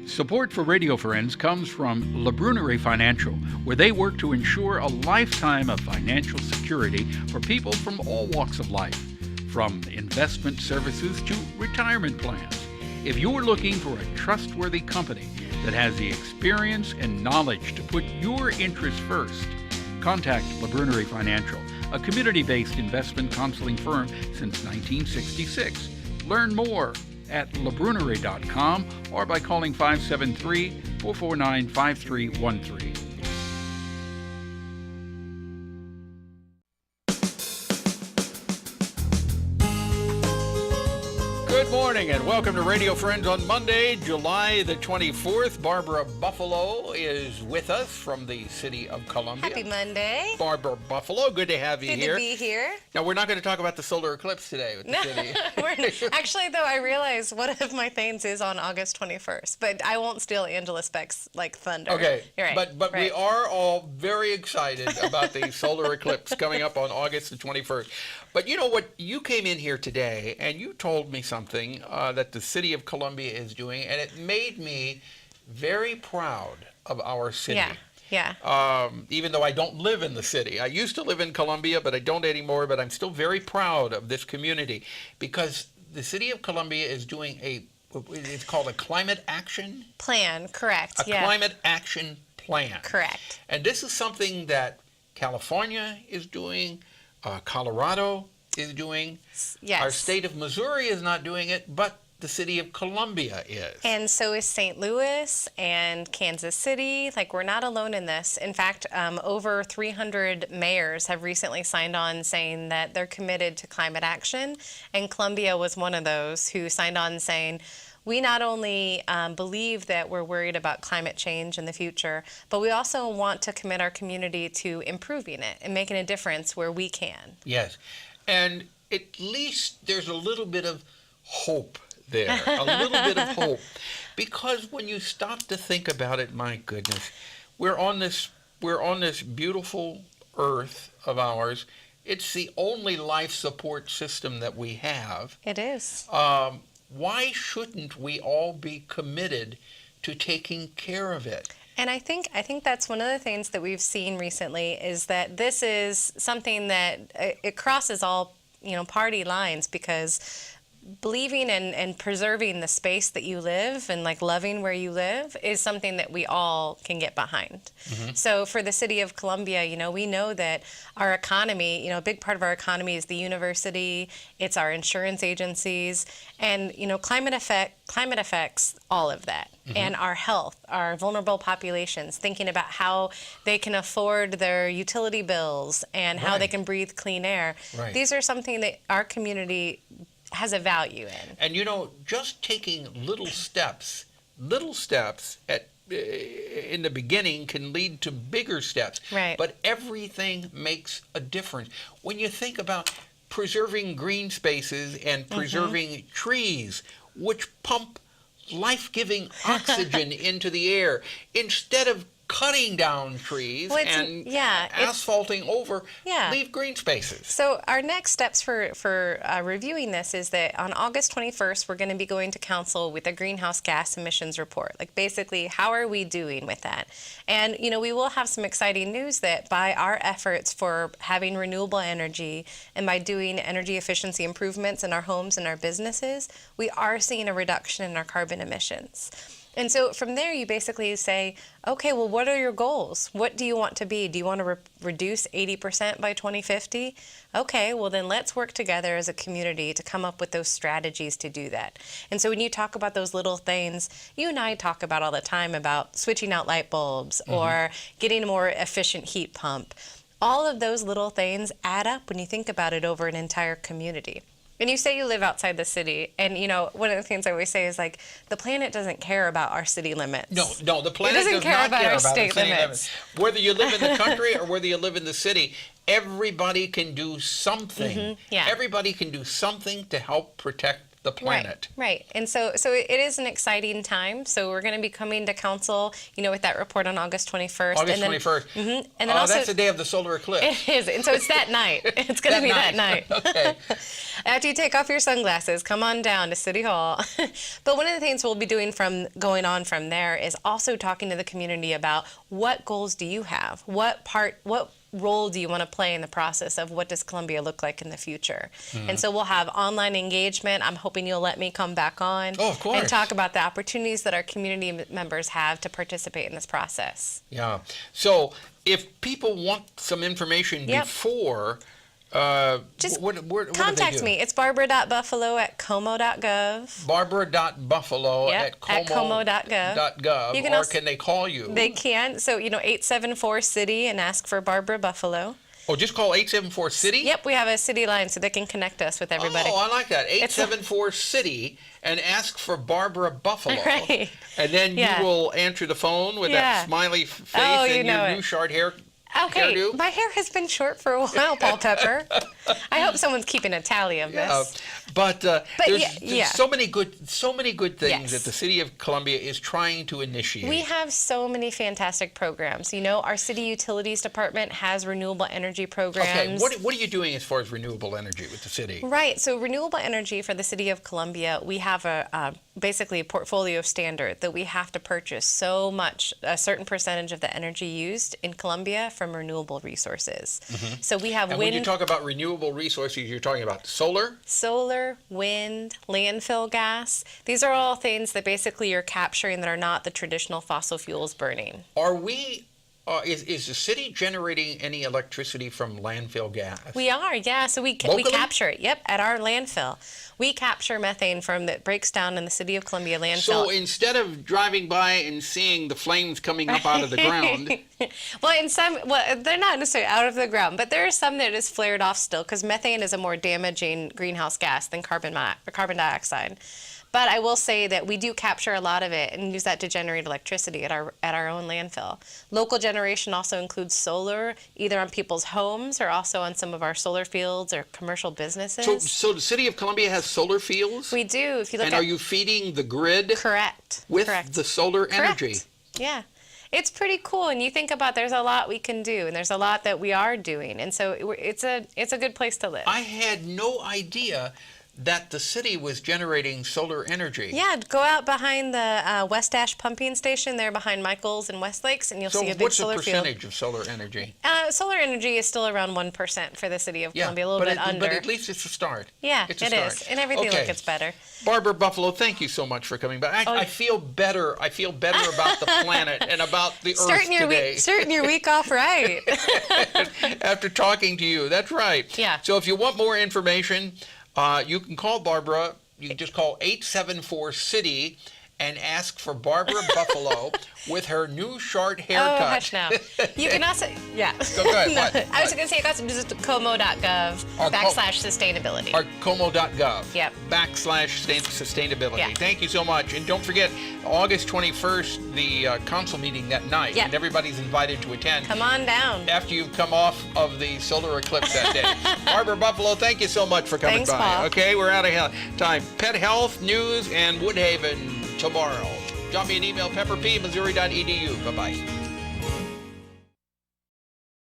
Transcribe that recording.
Support for Radio Friends comes from BARBARA Financial, where they work to ensure a lifetime of financial security for people from all walks of life, from investment services to retirement plans. If you're looking for a trustworthy company that has the experience and knowledge to put your interests first, contact BARBARA Financial, a community-based investment counseling firm since 1966. Learn more at labrunere.com or by calling 573-449-5313. Good morning and welcome to Radio Friends on Monday, July the 24th. Barbara Buffalo is with us from the city of Columbia. Happy Monday. Barbara Buffalo, good to have you Good here. to be here. Now, we're not going to talk about the solar eclipse today with the city. Actually, though, I realize one of my things is on August 21st, but I won't steal Angela Speck's like thunder. Okay, You're right. but right. we are all very excited about the solar eclipse coming up on August the 21st. But you know what? You came in here today and you told me something that the city of Columbia is doing, and it made me very proud of our city. Yeah. Even though I don't live in the city. I used to live in Columbia, but I don't anymore, but I'm still very proud of this community because the city of Columbia is doing it's called a climate action Plan, correct. A climate action plan. Correct. And this is something that California is doing, Colorado is doing. Yes. Our state of Missouri is not doing it, but the city of Columbia is. And so is St. Louis and Kansas City. Like, we're not alone in this. In fact, over 300 mayors have recently signed on saying that they're committed to climate action. And Columbia was one of those who signed on saying, we not only believe that we're worried about climate change in the future, but we also want to commit our community to improving it and making a difference where we can. Yes. And at least there's a little bit of hope there, a little bit of hope. Because when you stop to think about it, my goodness, we're on this beautiful earth of ours. It's the only life support system that we have. It is. Why shouldn't we all be committed to taking care of it? And I think that's one of the things that we've seen recently is that this is something that it crosses all, party lines, because believing and preserving the space that you live and like loving where you live is something that we all can get behind. Mm-hmm. So for the city of Columbia, we know that our economy, a big part of our economy is the university, it's our insurance agencies, and climate affects all of that. Mm-hmm. And our health, our vulnerable populations, thinking about how they can afford their utility bills and how they can breathe clean air. Right. These are something that our community has a value in. And just taking little steps in the beginning can lead to bigger steps. Right. But everything makes a difference. When you think about preserving green spaces and preserving trees, which pump life-giving oxygen into the air, instead of cutting down trees and asphalting over, leave green spaces. So our next steps for reviewing this is that on August 21st, we're going to be going to council with a greenhouse gas emissions report. Like, basically, how are we doing with that? And, we will have some exciting news that by our efforts for having renewable energy and by doing energy efficiency improvements in our homes and our businesses, we are seeing a reduction in our carbon emissions. And so from there, you basically say, okay, well, what are your goals? What do you want to be? Do you want to reduce 80% by 2050? Okay, well, then let's work together as a community to come up with those strategies to do that. And so when you talk about those little things, you and I talk about all the time about switching out light bulbs or getting a more efficient heat pump. All of those little things add up when you think about it over an entire community. And you say you live outside the city, and one of the things I always say is like the planet doesn't care about our city limits. No, the planet doesn't care about our state limits. Whether you live in the country or whether you live in the city, everybody can do something. Mm-hmm. Yeah. Everybody can do something to help protect the planet. Right. And so it is an exciting time. So we're going to be coming to council, with that report on August 21st. August 21st. Mm-hmm. And then also, that's the day of the solar eclipse. It is. And so it's that night. It's going to be that night. Okay. After you take off your sunglasses, come on down to City Hall. But one of the things we'll be doing from there is also talking to the community about what goals do you have? What role do you want to play in the process of what does Columbia look like in the future? And so we'll have online engagement. I'm hoping you'll let me come back on of course. And talk about the opportunities that our community members have to participate in this process. Yeah. So if people want some information before, just what contact me. It's barbara.buffalo@como.gov. Barbara.buffalo at como.gov. You can can they call you? They can. So, 874-CITY and ask for Barbara Buffalo. Oh, just call 874-CITY? Yep, we have a city line so they can connect us with everybody. Oh, I like that. 874-CITY and ask for Barbara Buffalo. Right. And then you will answer the phone with that smiley face and your new short hair. Okay, hairdo. My hair has been short for a while, Paul Pepper. I hope someone's keeping a tally of this. But there's so many good things that the City of Columbia is trying to initiate. We have so many fantastic programs. Our city utilities department has renewable energy programs. Okay, what are you doing as far as renewable energy with the city? Right, so renewable energy for the City of Columbia, we have basically a portfolio standard that we have to purchase a certain percentage of the energy used in Columbia from renewable resources. So we have wind. When you talk about renewable resources, you're talking about solar, wind, landfill gas. These are all things that basically you're capturing that are not the traditional fossil fuels burning. Are we? Is the city generating any electricity from landfill gas? We are, yeah. So we capture it. Yep, at our landfill. We capture methane that breaks down in the City of Columbia landfill. So instead of driving by and seeing the flames coming up out of the ground. They're not necessarily out of the ground, but there are some that is flared off still because methane is a more damaging greenhouse gas than carbon dioxide. But I will say that we do capture a lot of it and use that to generate electricity at our own landfill. Local generation also includes solar, either on people's homes or also on some of our solar fields or commercial businesses. So the City of Columbia has solar fields? We do. If you look are you feeding the grid? Correct. With the solar energy? Yeah. It's pretty cool, and you think about there's a lot we can do, and there's a lot that we are doing, and so it's a good place to live. I had no idea that the city was generating solar energy. Yeah, go out behind the West Ash pumping station there behind Michael's and Westlakes, and you'll see a big solar field. So what's the percentage of solar energy? Solar energy is still around 1% for the City of Columbia, a little bit under. But at least it's a start. Yeah, it is, and everything gets better. Barbara Buffalo, thank you so much for coming back. I feel better. I feel better about the planet and about the Earth today. Starting your week off right. After talking to you, that's right. Yeah. So if you want more information, you can call Barbara. You can just call 874-CITY and ask for Barbara Buffalo with her new short haircut. Oh, hush now. You can also, Go ahead. What? I was going to say, you got to visit como.gov/sustainability. Or como.gov. Yep. /sustainability. Yeah. Thank you so much. And don't forget, August 21st, the council meeting that night. Yep. And everybody's invited to attend. Come on down. After you've come off of the solar eclipse that day. Barbara Buffalo, thank you so much for coming by. Paul. Okay, we're out of time. Pet health, news, and Woodhaven tomorrow. Drop me an email, pepperp@missouri.edu. Bye-bye.